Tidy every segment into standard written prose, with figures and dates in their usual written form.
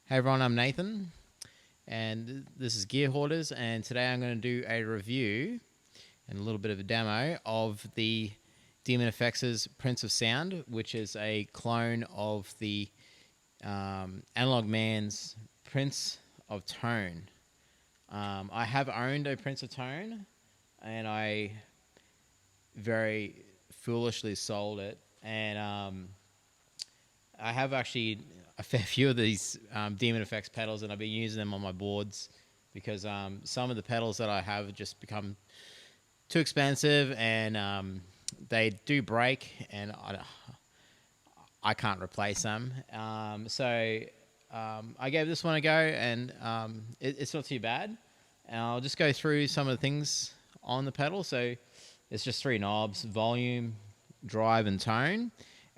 Hey everyone, I'm Nathan, and this is Gear Hoarders, and today I'm going to do a review and a little bit of a demo of the Demonfx's Prince of Sound, which is a clone of the Analog Man's Prince of Tone. I have owned a Prince of Tone, and I very foolishly sold it, and I have actually a fair few of these Demonfx pedals, and I've been using them on my boards because some of the pedals that I have just become too expensive, and they do break, and I can't replace them. So I gave this one a go, and it's not too bad. And I'll just go through some of the things on the pedal. So it's just 3 knobs: volume, drive, and tone.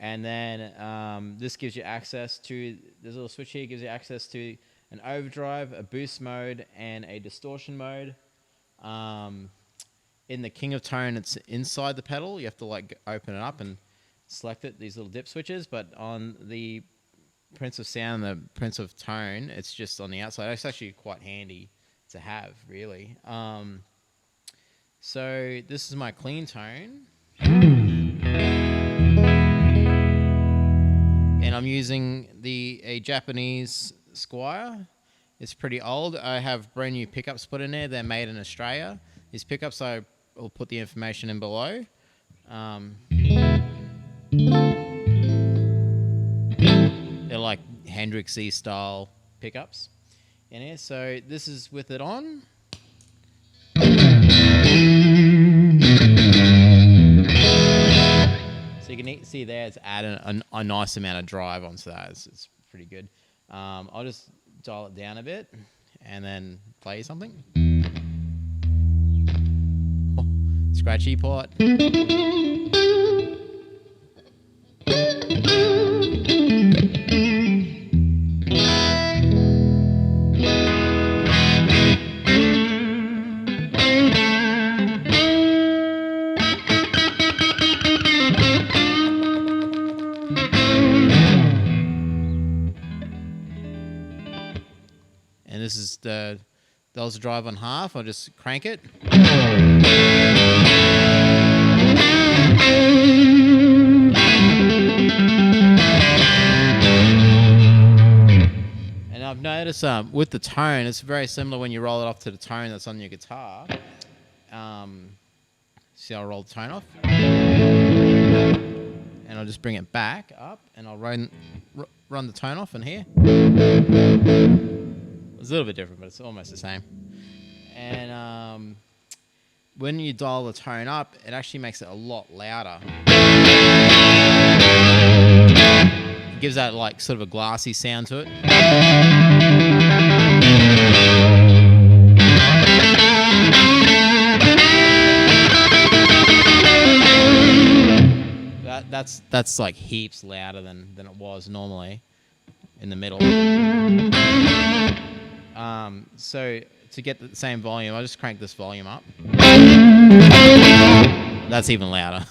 And then this gives you access to, this little switch here gives you access to an overdrive, a boost mode, and a distortion mode. In the King of Tone, it's inside the pedal. You have to like open it up and select it, these little dip switches. But on the Prince of Sound, the Prince of Tone, it's just on the outside. It's actually quite handy to have, really. So this is my clean tone. And I'm using a Japanese Squire. It's pretty old. I have brand new pickups put in there. They're made in Australia. These pickups, I will put the information in below. They're like Hendrixy style pickups in here. So this is with it on. So you can see there, it's added a nice amount of drive onto that. It's pretty good. I'll just dial it down a bit and then play something. Oh, scratchy pot. And this is the drive on half. I'll just crank it. And I've noticed with the tone, it's very similar when you roll it off to the tone that's on your guitar. See, I'll roll the tone off. And I'll just bring it back up, and I'll run the tone off in here. It's a little bit different, but it's almost the same. And when you dial the tone up, it actually makes it a lot louder. It gives that like sort of a glassy sound to it. That's like heaps louder than it was normally in the middle. So to get the same volume, I'll just crank this volume up. That's even louder.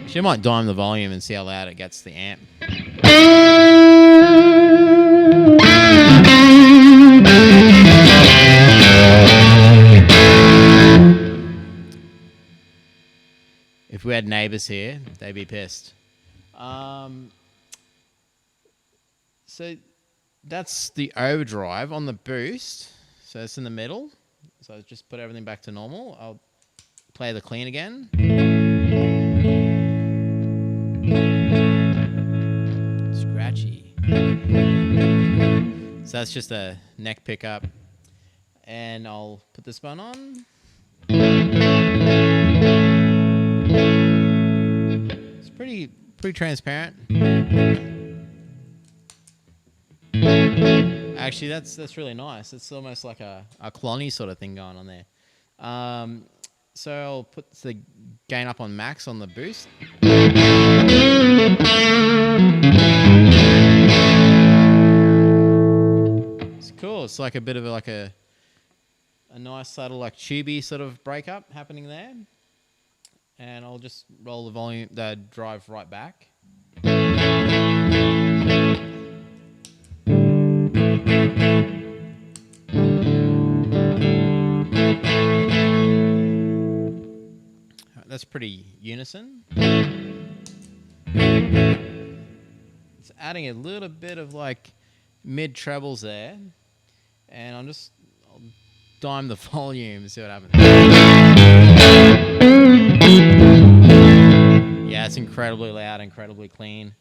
She might dime the volume and see how loud it gets the amp. If we had neighbors here, they'd be pissed. So that's the overdrive. On the boost, so it's in the middle. So I just put everything back to normal. I'll play the clean again. Scratchy. So that's just a neck pickup. And I'll put this one on. It's pretty transparent. Actually, that's really nice. It's almost like a clonny sort of thing going on there. So I'll put the gain up on max on the boost. It's cool. It's like a bit of a nice subtle like tubey sort of breakup happening there. And I'll just roll the drive right back. That's pretty unison. It's adding a little bit of like mid trebles there, and I'll dime the volume and see what happens. Yeah, it's incredibly loud, incredibly clean.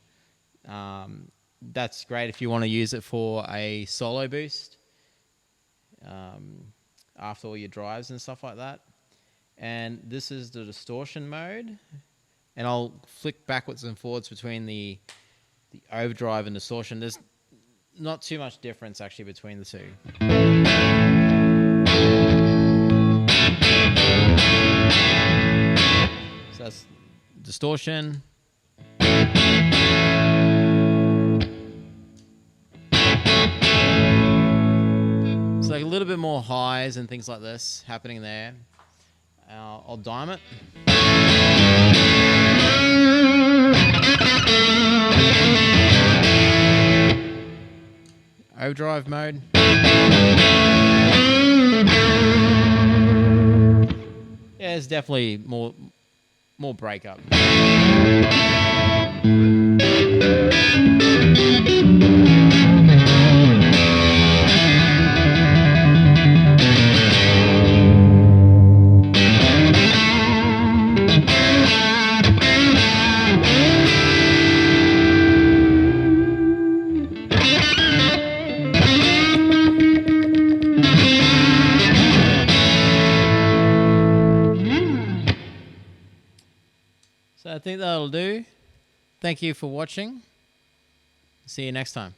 That's great if you want to use it for a solo boost after all your drives and stuff like that. And this is the distortion mode, and I'll flick backwards and forwards between the overdrive and distortion. There's not too much difference actually between the two. So that's distortion. It's like a little bit more highs and things like this happening there. I'll dime it. Overdrive mode. Yeah, it's definitely more breakup. So I think that'll do. Thank you for watching. See you next time.